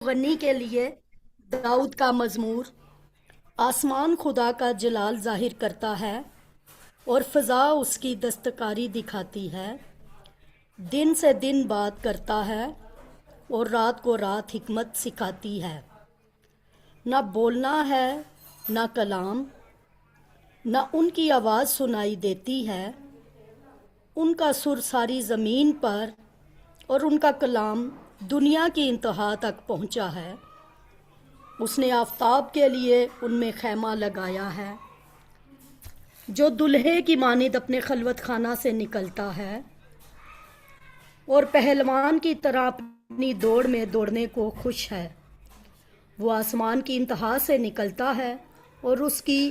مغنی کے لیے داؤد کا مزمور۔ آسمان خدا کا جلال ظاہر کرتا ہے اور فضا اس کی دستکاری دکھاتی ہے۔ دن سے دن بات کرتا ہے اور رات کو رات حکمت سکھاتی ہے۔ نہ بولنا ہے نہ کلام، نہ ان کی آواز سنائی دیتی ہے۔ ان کا سر ساری زمین پر اور ان کا کلام دنیا کی انتہا تک پہنچا ہے۔ اس نے آفتاب کے لیے ان میں خیمہ لگایا ہے، جو دلہے کی مانند اپنے خلوت خانہ سے نکلتا ہے اور پہلوان کی طرح اپنی دوڑ میں دوڑنے کو خوش ہے۔ وہ آسمان کی انتہا سے نکلتا ہے اور اس کی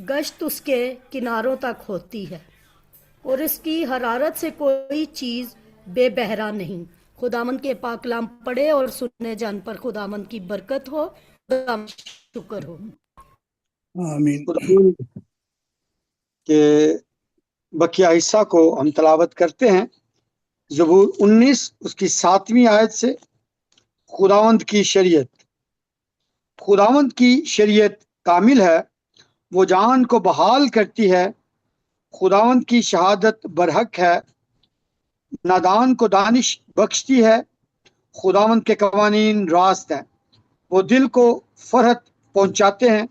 گشت اس کے کناروں تک ہوتی ہے، اور اس کی حرارت سے کوئی چیز بے بہرا نہیں۔ خداوند کے پاک کلام پڑھے اور سننے جان پر خداوند کی برکت ہو، خداوند شکر ہو۔ آمین۔ خداوند کے بقیہ حصہ کو ہم تلاوت کرتے ہیں۔ زبور 19 اس کی 7ویں آیت سے۔ خداوند کی شریعت۔ خداوند کی شریعت کامل ہے، وہ جان کو بحال کرتی ہے۔ خداوند کی شہادت برحق ہے، نادان کو دانش بخشتی ہے۔ خداوند کے قوانین راست ہیں، وہ دل کو فرحت پہنچاتے ہیں۔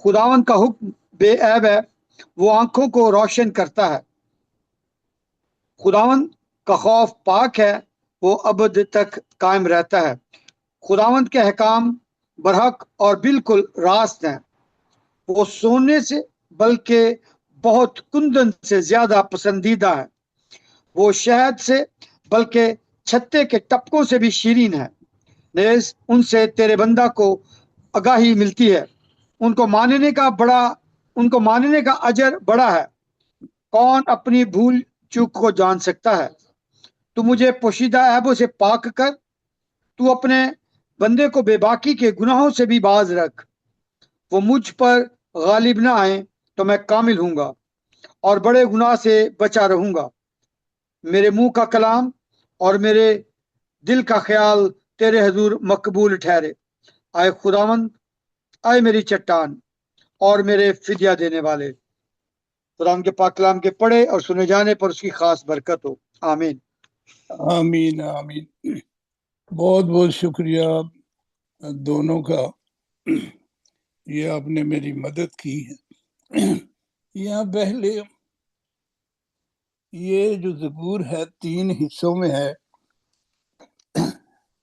خداوند کا حکم بے عیب ہے، وہ آنکھوں کو روشن کرتا ہے۔ خداوند کا خوف پاک ہے، وہ ابد تک قائم رہتا ہے۔ خداوند کے احکام برحق اور بالکل راست ہیں، وہ سونے سے بلکہ بہت کندن سے زیادہ پسندیدہ ہے۔ وہ شہد سے بلکہ چھتے کے ٹپکوں سے بھی شیرین ہے۔ نیز ان سے تیرے بندہ کو آگاہی ملتی ہے، ان کو ماننے کا اجر بڑا ہے۔ کون اپنی بھول چوک کو جان سکتا ہے؟ تو مجھے پوشیدہ عیبوں سے پاک کر، تو اپنے بندے کو بے باکی کے گناہوں سے بھی باز رکھ۔ وہ مجھ پر غالب نہ آئیں تو میں کامل ہوں گا اور بڑے گناہ سے بچا رہوں گا۔ میرے منہ کا کلام اور میرے دل کا خیال تیرے حضور مقبول ٹھہرے۔ آئے خداوند، آئے میری چٹان اور میرے فدیہ دینے والے۔ خداوند کے پاک کلام کے پڑھے اور سنے جانے پر اس کی خاص برکت ہو، آمین۔ آمین آمین۔ بہت بہت شکریہ دونوں کا، یہ آپ نے میری مدد کی ہے۔ یہاں پہلے یہ جو زبور ہے 3 حصوں میں ہے۔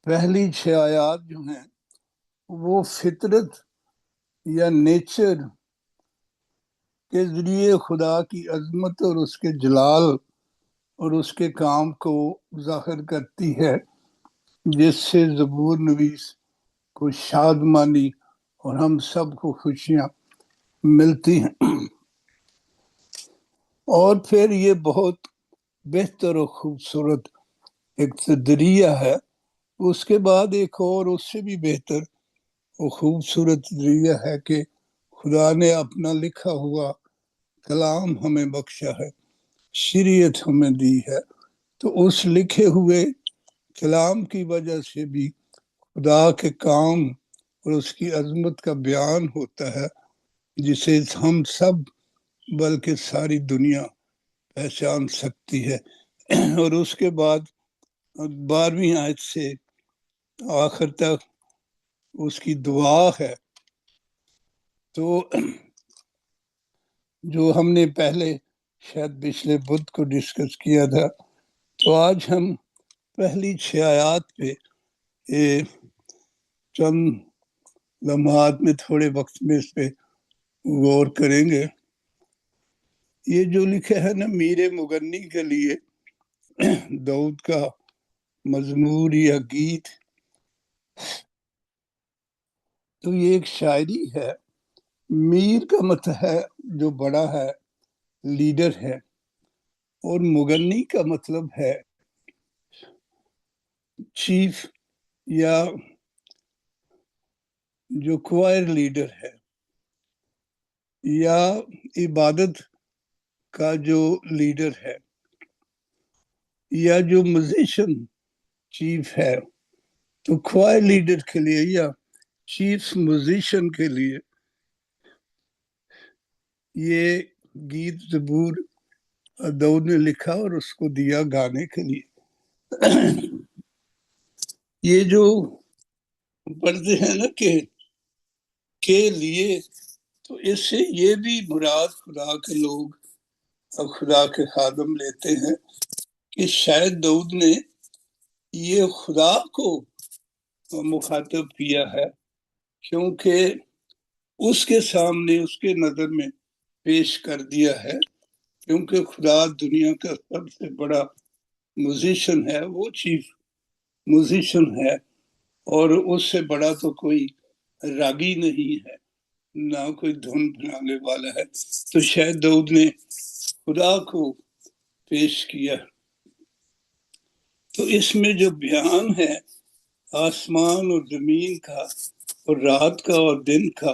پہلی 6 آیات جو ہیں وہ فطرت یا نیچر کے ذریعے خدا کی عظمت اور اس کے جلال اور اس کے کام کو ظاہر کرتی ہے، جس سے زبور نویس کو شادمانی اور ہم سب کو خوشیاں ملتی ہیں۔ اور پھر یہ بہت بہتر اور خوبصورت ایک ذریعہ ہے۔ اس کے بعد ایک اور اس سے بھی بہتر اور خوبصورت ذریعہ ہے کہ خدا نے اپنا لکھا ہوا کلام ہمیں بخشا ہے، شریعت ہمیں دی ہے۔ تو اس لکھے ہوئے کلام کی وجہ سے بھی خدا کے کام اور اس کی عظمت کا بیان ہوتا ہے، جسے ہم سب بلکہ ساری دنیا پہچان سکتی ہے۔ اور اس کے بعد 12ویں آیت سے آخر تک اس کی دعا ہے۔ تو جو ہم نے پہلے شاید پچھلے بدھ کو ڈسکس کیا تھا، تو آج ہم پہلی 6 آیات پہ چند لمحات میں تھوڑے وقت میں اس پہ غور کریں گے۔ یہ جو لکھا ہے نا میر مغنی کے لیے داؤد کا مزمور یا گیت، تو یہ ایک شاعری ہے۔ میر کا مطلب ہے جو بڑا ہے، لیڈر ہے، اور مغنی کا مطلب ہے چیف یا جو کوائر لیڈر ہے، یا عبادت کا جو لیڈر ہے، یا جو میوزیشین چیف ہے، تو خوائر لیڈر کے لیے یا چیف میوزیشین کے لیے یہ گیت زبور داؤد نے لکھا اور اس کو دیا گانے کے لیے. یہ جو پڑھتے ہیں نا کہ کے لیے، تو اس سے یہ بھی مراد خدا کے لوگ اور خدا کے خادم لیتے ہیں کہ شاید داؤد نے یہ خدا کو مخاطب کیا ہے، کیونکہ اس کے سامنے اس کے نظر میں پیش کر دیا ہے، کیونکہ خدا دنیا کا سب سے بڑا میوزیشین ہے، وہ چیف میوزیشین ہے، اور اس سے بڑا تو کوئی راگی نہیں ہے، نہ کوئی دھن بنانے والا ہے. تو شاید داؤد نے خدا کو پیش کیا. تو اس میں جو بیان ہے آسمان اور زمین کا اور رات کا اور دن کا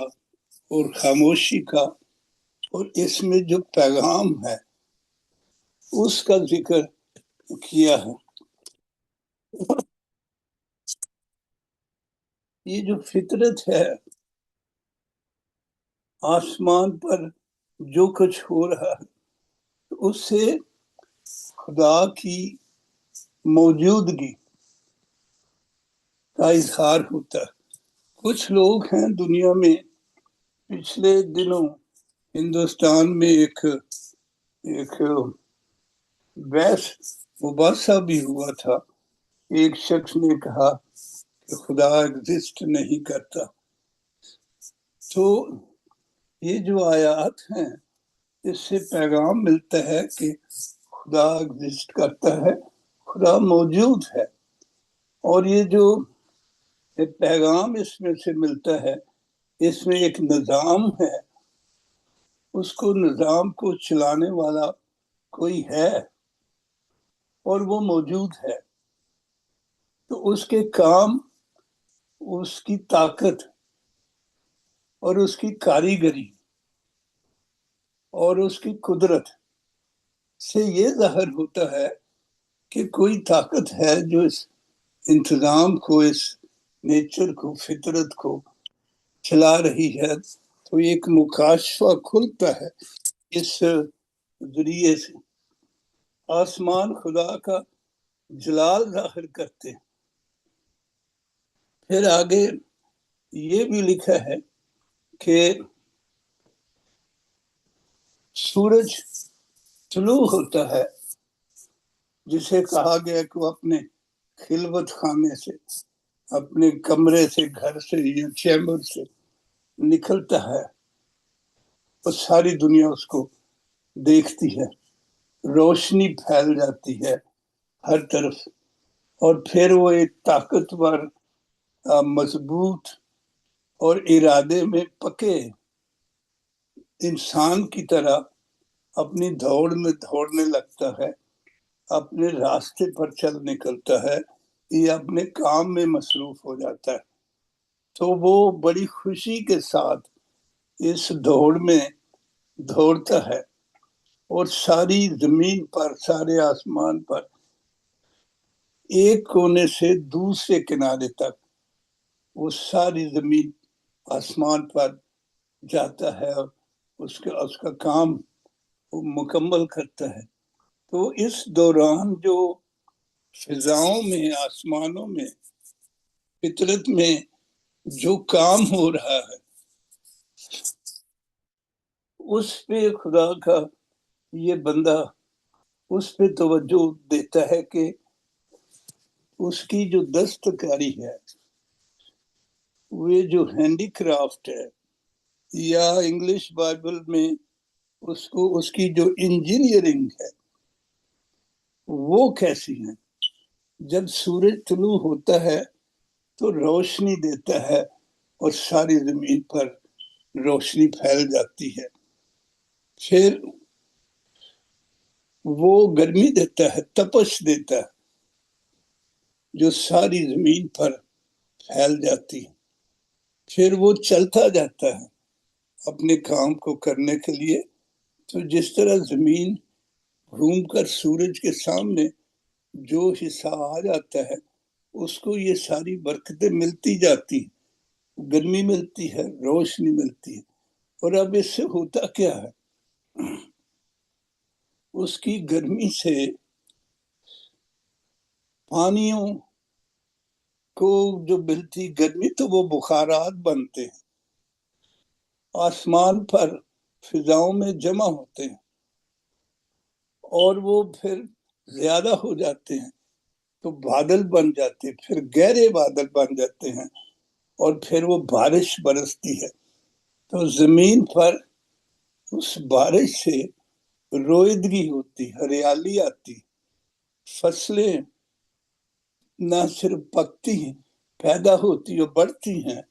اور خاموشی کا، اور اس میں جو پیغام ہے اس کا ذکر کیا ہے. یہ جو فطرت ہے، آسمان پر جو کچھ ہو رہا ہے، اس سے خدا کی موجودگی کا اظہار ہوتا ہے. کچھ لوگ ہیں دنیا میں، پچھلے دنوں ہندوستان میں ایک بحث مباحثہ بھی ہوا تھا. ایک شخص نے کہا کہ خدا ایگزسٹ نہیں کرتا. تو یہ جو آیات ہیں اس سے پیغام ملتا ہے کہ خدا ایگزسٹ کرتا ہے، خدا موجود ہے. اور یہ جو پیغام اس میں سے ملتا ہے، اس میں ایک نظام ہے، اس کو نظام کو چلانے والا کوئی ہے اور وہ موجود ہے. تو اس کے کام، اس کی طاقت اور اس کی کاریگری اور اس کی قدرت سے یہ ظاہر ہوتا ہے کہ کوئی طاقت ہے جو اس انتظام کو، اس نیچر کو، فطرت کو چلا رہی ہے. تو ایک مکاشفہ کھلتا ہے اس ذریعے سے. آسمان خدا کا جلال ظاہر کرتے ہیں. پھر آگے یہ بھی لکھا ہے کہ سورج طلوع ہوتا ہے، جسے کہا گیا کہ وہ اپنے خلوت خانے سے، اپنے کمرے سے، گھر سے یا چیمبر سے نکلتا ہے اور ساری دنیا اس کو دیکھتی ہے. روشنی پھیل جاتی ہے ہر طرف، اور پھر وہ ایک طاقتور، مضبوط اور ارادے میں پکے انسان کی طرح اپنی دوڑ میں دوڑنے لگتا ہے، اپنے راستے پر چل نکلتا ہے یا اپنے کام میں مصروف ہو جاتا ہے. تو وہ بڑی خوشی کے ساتھ اس دوڑ میں دوڑتا ہے، اور ساری زمین پر، سارے آسمان پر، ایک کونے سے دوسرے کنارے تک وہ ساری زمین آسمان پر جاتا ہے اور اس کا کام وہ مکمل کرتا ہے. تو اس دوران جو فضاؤں میں، آسمانوں میں، فطرت میں جو کام ہو رہا ہے، اس پہ خدا کا یہ بندہ اس پہ توجہ دیتا ہے کہ اس کی جو دستکاری ہے، وہ جو ہینڈی کرافٹ ہے، یا انگلش بائبل میں اس کی جو انجینئرنگ ہے، وہ کیسی ہے. جب سورج طلوع ہوتا ہے تو روشنی دیتا ہے اور ساری زمین پر روشنی پھیل جاتی ہے. پھر وہ گرمی دیتا ہے، تپش دیتا ہے، جو ساری زمین پر پھیل جاتی ہے. پھر وہ چلتا جاتا ہے اپنے کام کو کرنے کے لیے. تو جس طرح زمین گھوم کر سورج کے سامنے جو حصہ آ جاتا ہے، اس کو یہ ساری برکتیں ملتی جاتی ہیں، گرمی ملتی ہے، روشنی ملتی ہے۔ اور اب اس سے ہوتا کیا ہے، اس کی گرمی سے پانیوں کو جو ملتی گرمی تو وہ بخارات بنتے ہیں، آسمان پر فضاؤں میں جمع ہوتے ہیں اور وہ پھر زیادہ ہو جاتے ہیں تو بادل بن جاتے ہیں، پھر گہرے بادل بن جاتے ہیں اور پھر وہ بارش برستی ہے۔ تو زمین پر اس بارش سے رویدگی ہوتی، ہریالی آتی، فصلیں نہ صرف پکتی ہیں، پیدا ہوتی اور بڑھتی ہیں،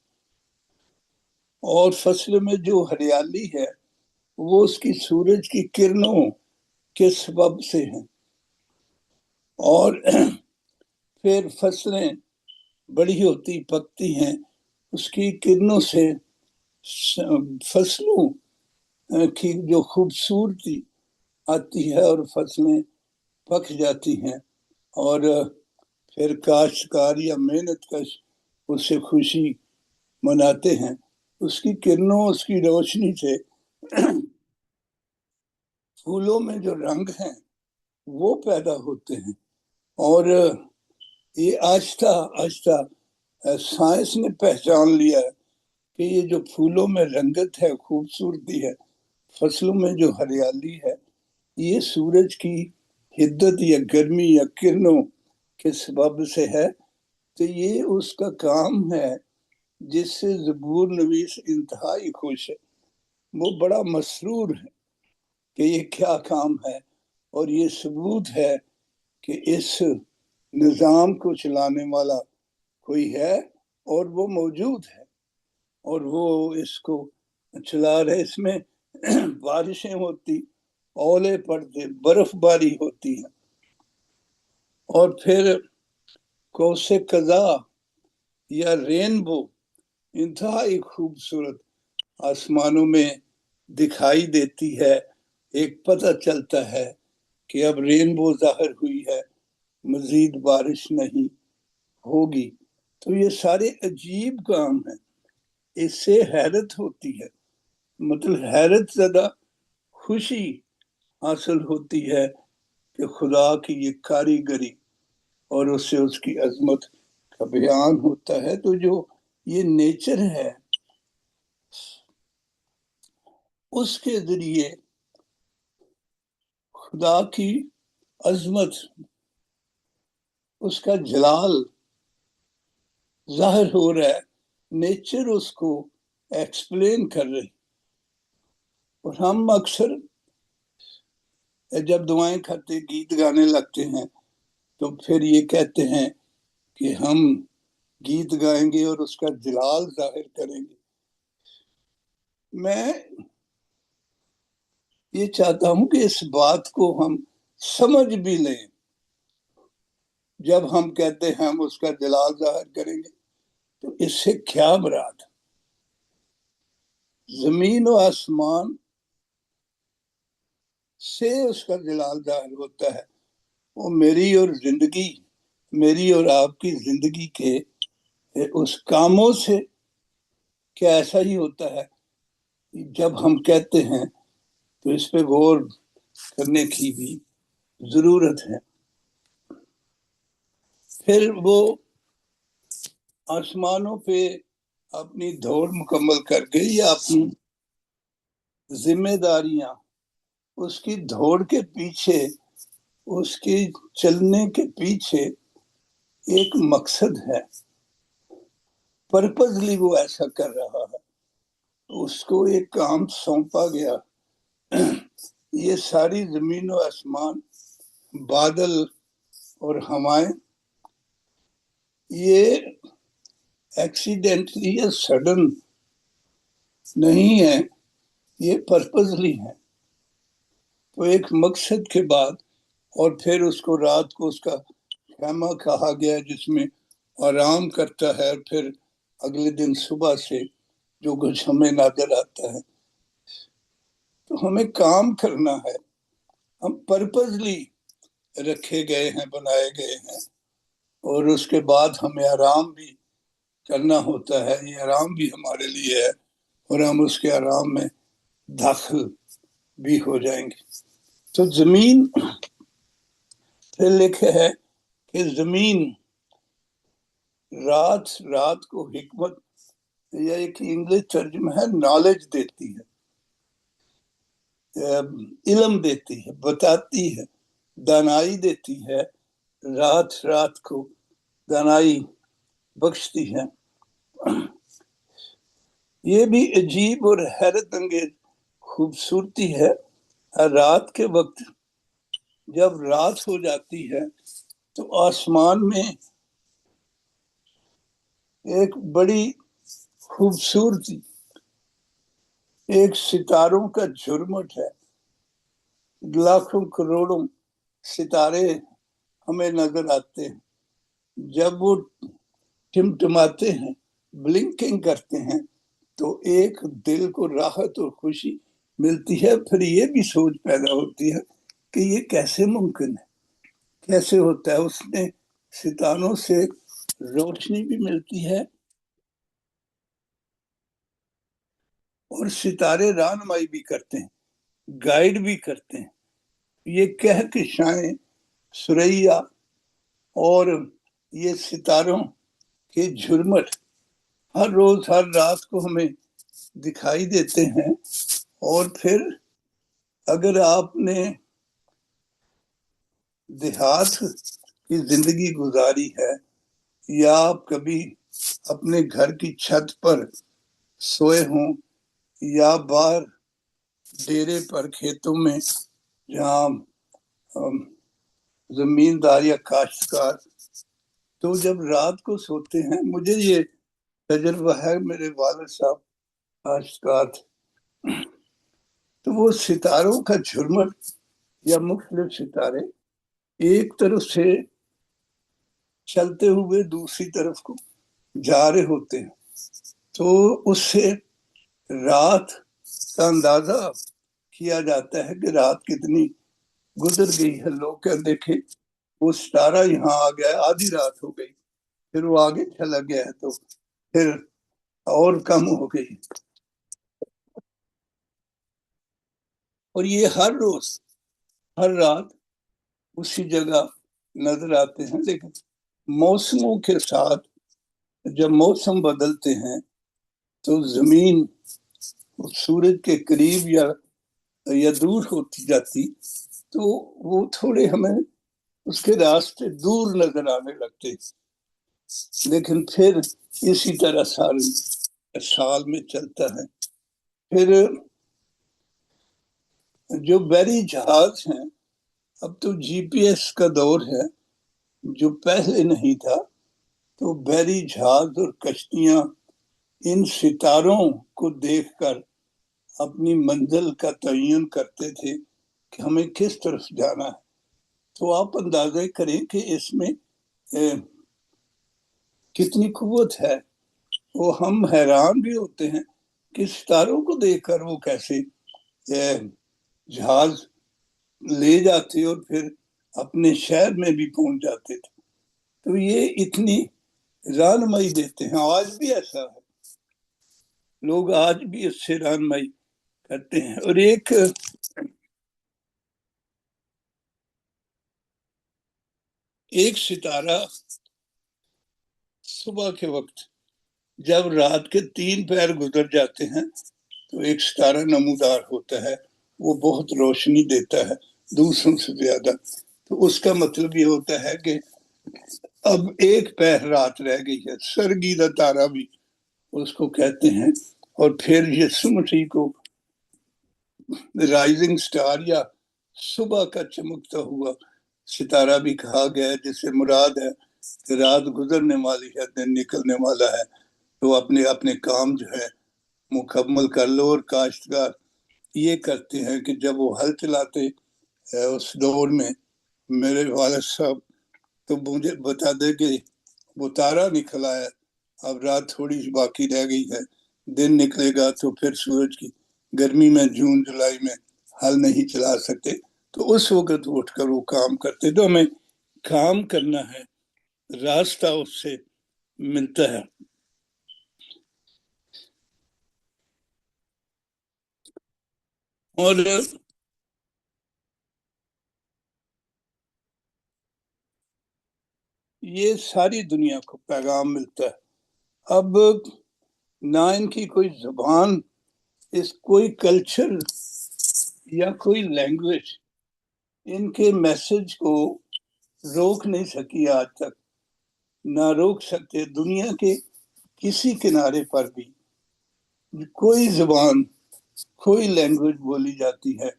اور فصل میں جو ہریالی ہے وہ اس کی سورج کی کرنوں کے سبب سے ہیں، اور پھر فصلیں بڑی ہوتی پکتی ہیں اس کی کرنوں سے، فصلوں کی جو خوبصورتی آتی ہے اور فصلیں پک جاتی ہیں، اور پھر کاشتکار یا محنت کش اس سے خوشی مناتے ہیں۔ اس کی کرنوں، اس کی روشنی سے پھولوں میں جو رنگ ہیں وہ پیدا ہوتے ہیں، اور یہ آہستہ آہستہ سائنس نے پہچان لیا ہے کہ یہ جو پھولوں میں رنگت ہے، خوبصورتی ہے، فصلوں میں جو ہریالی ہے، یہ سورج کی حدت یا گرمی یا کرنوں کے سبب سے ہے۔ تو یہ اس کا کام ہے جس سے زبور نویس انتہائی خوش ہے، وہ بڑا مسرور ہے کہ یہ کیا کام ہے، اور یہ ثبوت ہے کہ اس نظام کو چلانے والا کوئی ہے اور وہ موجود ہے، اور وہ اس کو چلا رہے۔ اس میں بارشیں ہوتی، اولے پڑتے، برف باری ہوتی ہے، اور پھر کوس قزح یا رینبو انتہائی خوبصورت آسمانوں میں دکھائی دیتی ہے۔ ایک پتہ چلتا ہے کہ اب رینبو ظاہر ہوئی ہے، مزید بارش نہیں ہوگی۔ تو یہ سارے عجیب کام ہیں، اس سے حیرت ہوتی ہے، مطلب حیرت زدہ خوشی حاصل ہوتی ہے کہ خدا کی یہ کاریگری، اور اس سے اس کی عظمت کا بیان ہوتا ہے۔ تو جو یہ نیچر ہے اس کے ذریعے خدا کی عظمت، اس کا جلال ظاہر ہو رہا ہے، نیچر اس کو ایکسپلین کر رہی۔ اور ہم اکثر جب دعائیں کرتے، گیت گانے لگتے ہیں تو پھر یہ کہتے ہیں کہ ہم گیت گائیں گے اور اس کا جلال ظاہر کریں گے۔ میں یہ چاہتا ہوں کہ اس بات کو ہم سمجھ بھی لیں، جب ہم کہتے ہیں ہم اس کا جلال ظاہر کریں گے تو اس سے کیا مراد؟ زمین و آسمان سے اس کا جلال ظاہر ہوتا ہے، وہ میری اور زندگی، میری اور آپ کی زندگی کے اس کاموں سے کیا ایسا ہی ہوتا ہے؟ جب ہم کہتے ہیں تو اس پہ غور کرنے کی بھی ضرورت ہے۔ پھر وہ آسمانوں پہ اپنی دوڑ مکمل کر کے یا اپنی ذمہ داریاں، اس کی دوڑ کے پیچھے، اس کی چلنے کے پیچھے ایک مقصد ہے، پرپزلی وہ ایسا کر رہا ہے، اس کو ایک کام سونپا گیا۔ یہ ساری زمین و آسمان، بادل اور ہوائیں، یہ ایکسیڈنٹلی یا سڈن نہیں ہے، یہ پرپزلی ہے۔ تو ایک مقصد کے بعد، اور پھر اس کو رات کو اس کا خیمہ کہا گیا جس میں آرام کرتا ہے، اور پھر اگلے دن صبح سے جو کچھ ہمیں نظر آتا ہے۔ تو ہمیں کام کرنا ہے، ہم پرپزلی رکھے گئے ہیں، بنائے گئے ہیں، اور اس کے بعد ہمیں آرام بھی کرنا ہوتا ہے. یہ آرام بھی ہمارے لیے ہے اور ہم اس کے آرام میں داخل بھی ہو جائیں گے. تو زمین پھر لکھے ہے کہ زمین رات کو حکمت یا ایک انگلش ترجمہ ہے نالج دیتی ہے، علم دیتی ہے، بتاتی ہے، دانائی دیتی ہے. رات کو دانائی بخشتی ہے. یہ بھی عجیب اور حیرت انگیز خوبصورتی ہے. رات کے وقت جب رات ہو جاتی ہے تو آسمان میں ایک بڑی خوبصورتی، ایک ستاروں کا جھرمٹ ہے. لاکھوں کروڑوں ستارے ہمیں نظر آتے ہیں. جب وہ ٹمٹماتے ہیں، بلنکنگ کرتے ہیں، تو ایک دل کو راحت اور خوشی ملتی ہے. پھر یہ بھی سوچ پیدا ہوتی ہے کہ یہ کیسے ممکن ہے، کیسے ہوتا ہے. اس نے ستاروں سے روشنی بھی ملتی ہے اور ستارے رہنمائی بھی کرتے ہیں، گائیڈ بھی کرتے ہیں. یہ کہکشائیں، ثریا اور یہ ستاروں کے جھرمٹ ہر روز ہر رات کو ہمیں دکھائی دیتے ہیں. اور پھر اگر آپ نے دیہات کی زندگی گزاری ہے یا آپ کبھی اپنے گھر کی چھت پر سوئے ہوں یا باہر ڈیرے پر کھیتوں میں جہاں زمیندار یا کاشتکار، تو جب رات کو سوتے ہیں، مجھے یہ تجربہ ہے، میرے والد صاحب کاشتکار تھے، تو وہ ستاروں کا جھرمٹ یا مختلف ستارے ایک طرف سے چلتے ہوئے دوسری طرف کو جا رہے ہوتے ہیں، تو اس سے رات کا اندازہ کیا جاتا ہے کہ رات کتنی گزر گئی ہے. لوگ کیا دیکھے وہ ستارہ یہاں آ گیا، آدھی رات ہو گئی، پھر وہ آگے چلا گیا ہے تو پھر اور کم ہو گئی. اور یہ ہر روز ہر رات اسی جگہ نظر آتے ہیں. لیکن موسموں کے ساتھ جب موسم بدلتے ہیں تو زمین سورج کے قریب یا دور ہوتی جاتی، تو وہ تھوڑے ہمیں اس کے راستے دور نظر آنے لگتے. لیکن پھر اسی طرح سال میں چلتا ہے. پھر جو بحری جہاز ہیں، اب تو جی پی ایس کا دور ہے جو پہلے نہیں تھا، تو بحری جہاز اور کشتیاں ان ستاروں کو دیکھ کر اپنی منزل کا تعین کرتے تھے کہ ہمیں کس طرف جانا ہے. تو آپ اندازہ کریں کہ اس میں کتنی قوت ہے. وہ ہم حیران بھی ہوتے ہیں کہ ستاروں کو دیکھ کر وہ کیسے جہاز لے جاتے اور پھر اپنے شہر میں بھی پہنچ جاتے تھے. تو یہ اتنی رہنمائی دیتے ہیں. آج بھی ایسا ہے، لوگ آج بھی اس سے رہنمائی کرتے ہیں. اور ایک ستارہ صبح کے وقت جب رات کے 3 پہر گزر جاتے ہیں تو ایک ستارہ نمودار ہوتا ہے، وہ بہت روشنی دیتا ہے دوسروں سے زیادہ. تو اس کا مطلب یہ ہوتا ہے کہ اب ایک پہر رات رہ گئی ہے. سرگیدہ تارا بھی اس کو کہتے ہیں. اور پھر یہ سمٹی کو رائزنگ سٹار یا صبح کا چمکتا ہوا ستارہ بھی کہا گیا ہے، جس سے مراد ہے کہ رات گزرنے والی ہے، دن نکلنے والا ہے، تو اپنے کام جو ہے مکمل کر لو. اور کاشتکار یہ کرتے ہیں کہ جب وہ ہل چلاتے اس دور میں، میرے والد صاحب تو مجھے بتا دے کہ وہ تارا نکلا ہے، اب رات تھوڑی سی باقی رہ گئی ہے، دن نکلے گا تو پھر سورج کی گرمی میں جون جولائی میں ہل نہیں چلا سکتے، تو اس وقت اٹھ کر وہ کام کرتے. تو ہمیں کام کرنا ہے راستہ اس سے ملتا ہے. اور یہ ساری دنیا کو پیغام ملتا ہے. اب نہ ان کی کوئی زبان، کوئی کلچر یا کوئی لینگویج ان کے میسج کو روک نہیں سکی آج تک، نہ روک سکتے. دنیا کے کسی کنارے پر بھی کوئی زبان، کوئی لینگویج بولی جاتی ہے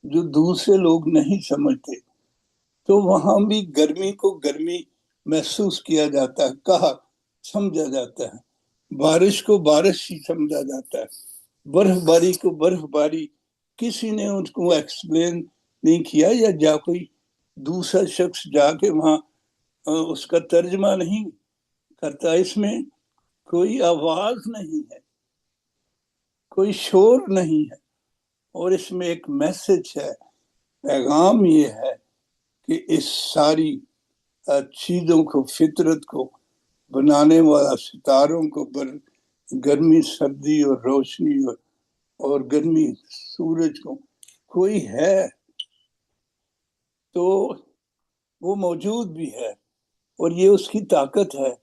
جو دوسرے لوگ نہیں سمجھتے، تو وہاں بھی گرمی کو گرمی محسوس کیا جاتا ہے، کہا سمجھا جاتا ہے. بارش کو بارش ہی سمجھا جاتا ہے. برف باری کو برف باری کسی نے ان کو ایکسپلین نہیں کیا، یا کوئی دوسرا شخص جا کے وہاں اس کا ترجمہ نہیں کرتا. اس میں کوئی آواز نہیں ہے، کوئی شور نہیں ہے، اور اس میں ایک میسج ہے. پیغام یہ ہے کہ اس ساری چیزوں کو، فطرت کو بنانے والا، ستاروں کو، گرمی سردی اور روشنی اور گرمی سورج کو کوئی ہے تو وہ موجود بھی ہے، اور یہ اس کی طاقت ہے،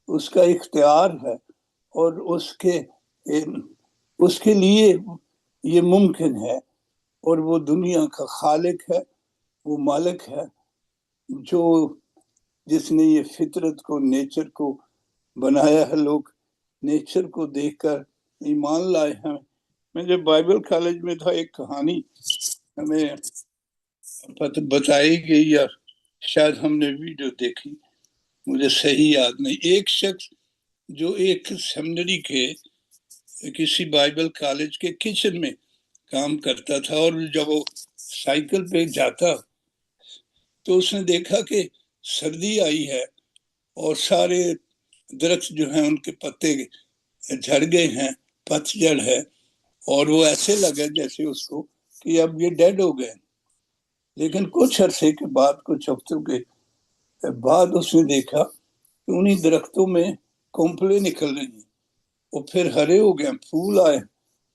اس کا اختیار ہے، اور اس کے لیے یہ ممکن ہے. اور وہ دنیا کا خالق ہے، وہ مالک ہے، جس نے یہ فطرت کو، نیچر کو بنایا ہے. لوگ نیچر کو دیکھ کر ایمان لائے ہیں. میں جب بائبل کالج میں تھا، ایک کہانی ہمیں بتائی گئی، یا شاید ہم نے ویڈیو دیکھی، مجھے صحیح یاد نہیں. ایک شخص جو ایک سیمنری کے کسی بائبل کالج کے کچن میں کام کرتا تھا، اور جب وہ سائیکل پہ جاتا تو اس نے دیکھا کہ سردی آئی ہے اور سارے درخت جو ہیں ان کے پتے جھڑ گئے ہیں، پتجھڑ ہے، اور وہ ایسے لگا جیسے اس کو کہ اب یہ ڈیڈ ہو گئے. لیکن کچھ عرصے کے بعد، کچھ ہفتوں کے بعد اس نے دیکھا کہ انہی درختوں میں کونپلیں نکل رہی ہیں، وہ پھر ہرے ہو گئے، پھول آئے،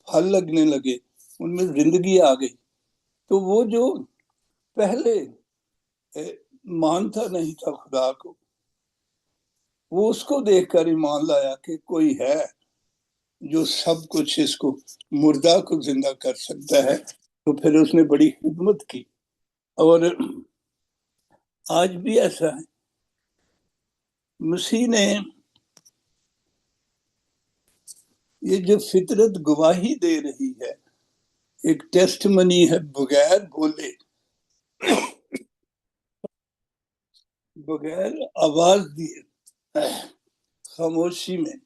پھل لگنے لگے، ان میں زندگی آ گئی. تو وہ جو پہلے مانتا نہیں تھا خدا کو، وہ اس کو دیکھ کر ایمان لایا کہ کوئی ہے جو سب کچھ، اس کو مردہ کو زندہ کر سکتا ہے. تو پھر اس نے بڑی خدمت کی. اور آج بھی ایسا ہے. مسیح نے یہ جو فطرت گواہی دے رہی ہے، ایک ٹیسٹ منی ہے، بغیر بولے، بغیر آواز دیے، خاموشی میں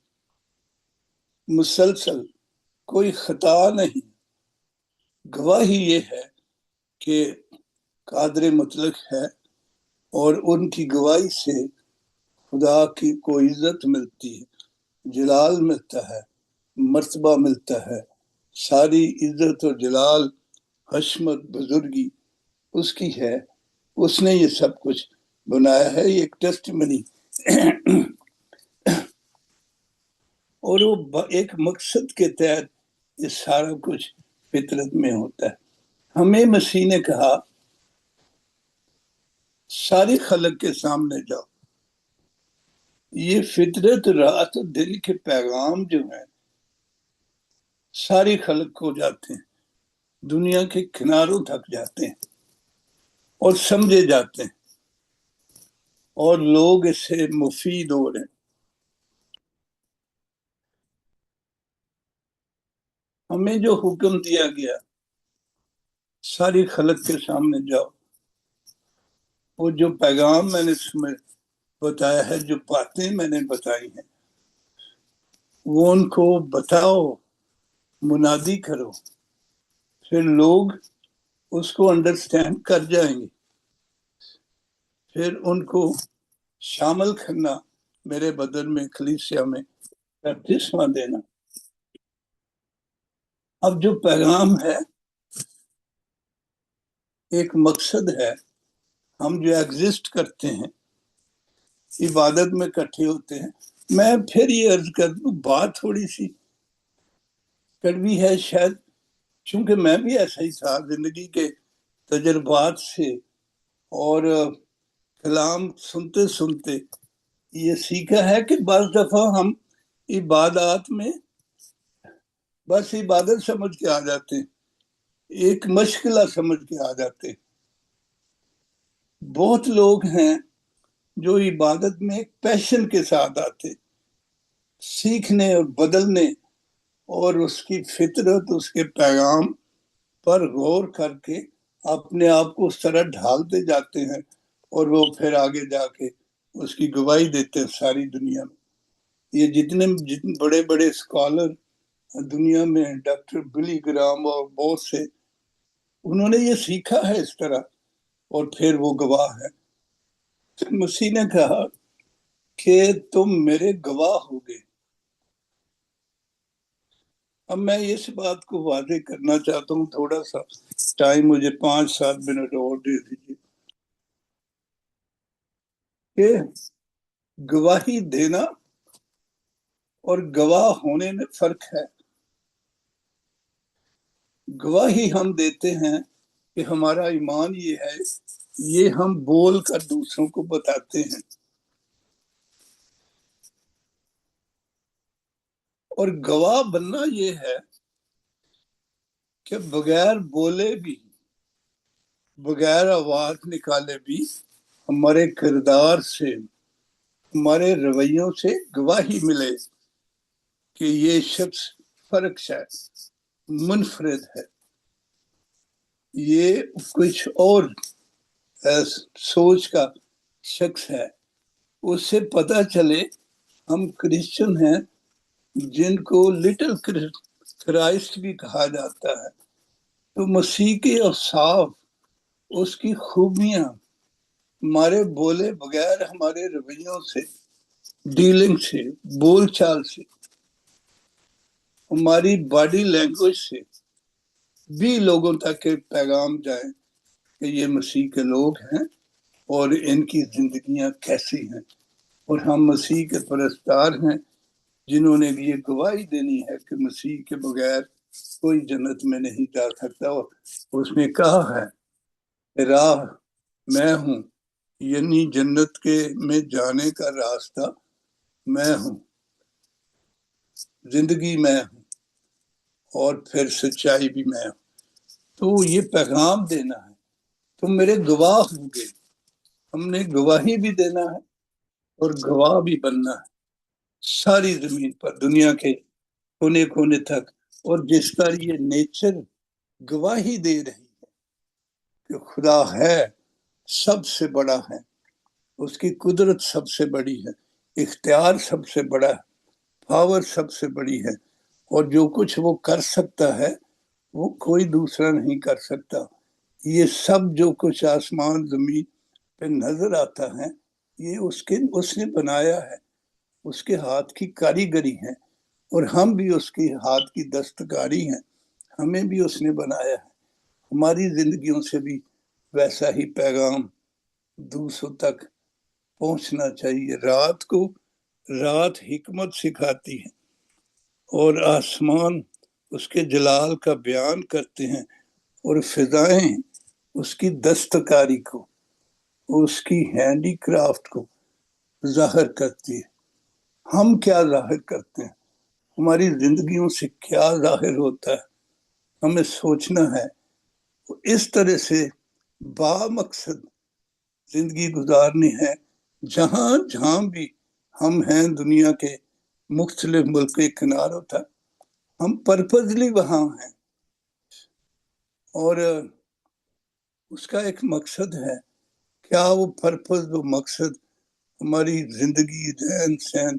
مسلسل، کوئی خطا نہیں. گواہی یہ ہے کہ قادر مطلق ہے، اور ان کی گواہی سے خدا کی کو عزت ملتی ہے، جلال ملتا ہے، مرتبہ ملتا ہے. ساری عزت اور جلال، حشمت، بزرگی اس کی ہے. اس نے یہ سب کچھ بنایا ہے. یہ ایک ٹیسٹ منی اور وہ ایک مقصد کے تحت یہ سارا کچھ فطرت میں ہوتا ہے. ہمیں مسیح نے کہا ساری خلق کے سامنے جاؤ. یہ فطرت، رات اور دن کے پیغام جو ہیں ساری خلق کو جاتے ہیں، دنیا کے کناروں تک جاتے ہیں اور سمجھے جاتے ہیں، اور لوگ اس سے مفید ہو رہے ہیں. ہمیں جو حکم دیا گیا ساری خلق کے سامنے جاؤ، وہ جو پیغام میں نے اس میں بتایا ہے، جو باتیں میں نے بتائی ہیں، وہ ان کو بتاؤ، منادی کرو، پھر لوگ اس کو انڈرسٹینڈ کر جائیں گے. پھر ان کو شامل کرنا میرے بدن میں، کلیسیا میں بپتسمہ دینا. اب جو پیغام ہے، ایک مقصد ہے. ہم جو ایگزسٹ کرتے ہیں عبادت میں اکٹھے ہوتے ہیں. میں پھر یہ عرض کر دوں، بات تھوڑی سی کڑوی ہے شاید، چونکہ میں بھی ایسا ہی تھا زندگی کے تجربات سے اور کلام سنتے سنتے یہ سیکھا ہے کہ بعض دفعہ ہم عبادات میں بس عبادت سمجھ کے آ جاتے ہیں، ایک مشغلہ سمجھ کے آ جاتے ہیں. بہت لوگ ہیں جو عبادت میں ایک پیشن کے ساتھ آتے، سیکھنے اور بدلنے اور اس کی فطرت، اس کے پیغام پر غور کر کے اپنے آپ کو اس طرح ڈھالتے جاتے ہیں، اور وہ پھر آگے جا کے اس کی گواہی دیتے ہیں ساری دنیا میں. یہ جتنے بڑے بڑے اسکالر دنیا میں، ڈاکٹر بلی گرام اور بہت سے، انہوں نے یہ سیکھا ہے اس طرح، اور پھر وہ گواہ ہے. مسیح نے کہا کہ تم میرے گواہ ہوگے. اب میں اس بات کو واضح کرنا چاہتا ہوں، تھوڑا سا ٹائم مجھے 5-7 منٹ اور دے دیجیے، کہ گواہی دینا اور گواہ ہونے میں فرق ہے. گواہی ہم دیتے ہیں کہ ہمارا ایمان یہ ہے، یہ ہم بول کر دوسروں کو بتاتے ہیں. اور گواہ بننا یہ ہے کہ بغیر بولے بھی، بغیر آواز نکالے بھی، ہمارے کردار سے، ہمارے رویوں سے گواہی ملے کہ یہ شخص فرق شاید منفرد ہے، یہ کچھ اور سوچ کا شخص ہے. اس سے پتہ چلے ہم کرسچن ہیں جن کو لٹل کرائسٹ بھی کہا جاتا ہے. تو مسیح کے اوصاف، اس کی خوبیاں ہمارے بولے بغیر، ہمارے رویوں سے، ڈیلنگ سے، بول چال سے، ہماری باڈی لینگویج سے بھی لوگوں تک پیغام جائے کہ یہ مسیح کے لوگ ہیں اور ان کی زندگیاں کیسی ہیں. اور ہم مسیح کے پرستار ہیں جنہوں نے بھی یہ گواہی دینی ہے کہ مسیح کے بغیر کوئی جنت میں نہیں جا سکتا. اور اس نے کہا ہے راہ میں ہوں، یعنی جنت کے میں جانے کا راستہ میں ہوں، زندگی میں ہوں، اور پھر سچائی بھی میں ہوں. تو یہ پیغام دینا ہے، تم میرے گواہ ہوں گے. ہم نے گواہی بھی دینا ہے اور گواہ بھی بننا ہے ساری زمین پر، دنیا کے کونے کونے تک. اور جس کا یہ نیچر گواہی دے رہی ہے کہ خدا ہے، سب سے بڑا ہے، اس کی قدرت سب سے بڑی ہے، اختیار سب سے بڑا ہے، پاور سب سے بڑی ہے، اور جو کچھ وہ کر سکتا ہے وہ کوئی دوسرا نہیں کر سکتا. یہ سب جو کچھ آسمان زمین پہ نظر آتا ہے، یہ اس نے بنایا ہے، اس کے ہاتھ کی کاریگری ہے، اور ہم بھی اس کی ہاتھ کی دستکاری ہیں، ہمیں بھی اس نے بنایا ہے. ہماری زندگیوں سے بھی ویسا ہی پیغام دوسروں تک پہنچنا چاہیے. رات حکمت سکھاتی ہے اور آسمان اس کے جلال کا بیان کرتے ہیں، اور فضائیں اس کی دستکاری کو، اس کی ہینڈی کرافٹ کو ظاہر کرتی ہے. ہم کیا ظاہر کرتے ہیں، ہماری زندگیوں سے کیا ظاہر ہوتا ہے، ہمیں سوچنا ہے. اس طرح سے با مقصد زندگی گزارنی ہے. جہاں جہاں بھی ہم ہیں دنیا کے مختلف ملک کے کناروں تک، ہم پرپزلی وہاں ہیں، اور اس کا ایک مقصد ہے. کیا وہ پرپز، وہ مقصد ہماری زندگی رہن سہن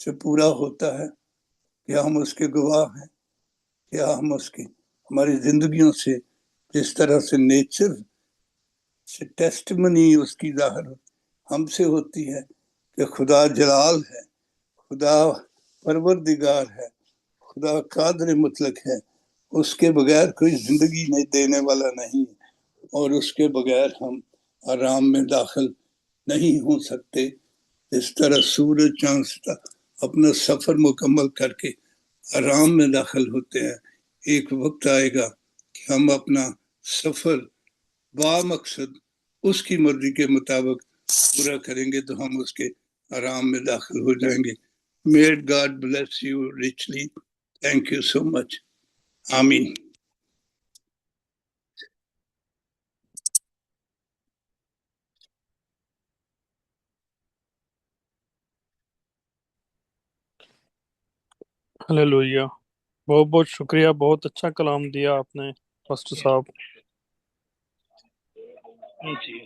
سے پورا ہوتا ہے؟ کیا ہم اس کے گواہ ہیں؟ کیا ہم اس کی ہماری زندگیوں سے جس طرح سے نیچر سے ٹیسٹمنی اس کی ظاہر ہم سے ہوتی ہے کہ خدا جلال ہے، خدا پروردگار ہے، خدا قادر مطلق ہے، اس کے بغیر کوئی زندگی نہیں دینے والا نہیں، اور اس کے بغیر ہم آرام میں داخل نہیں ہو سکتے. اس طرح سورج چاند اپنا سفر مکمل کر کے آرام میں داخل ہوتے ہیں، ایک وقت آئے گا کہ ہم اپنا سفر بامقصد اس کی مرضی کے مطابق پورا کریں گے تو ہم اس کے آرام میں داخل ہو جائیں گے۔ May God bless you richly. Thank you so much. آمین۔ ہلیلویا، بہت بہت شکریہ، بہت اچھا کلام دیا آپ نے پاسٹر صاحب۔ جی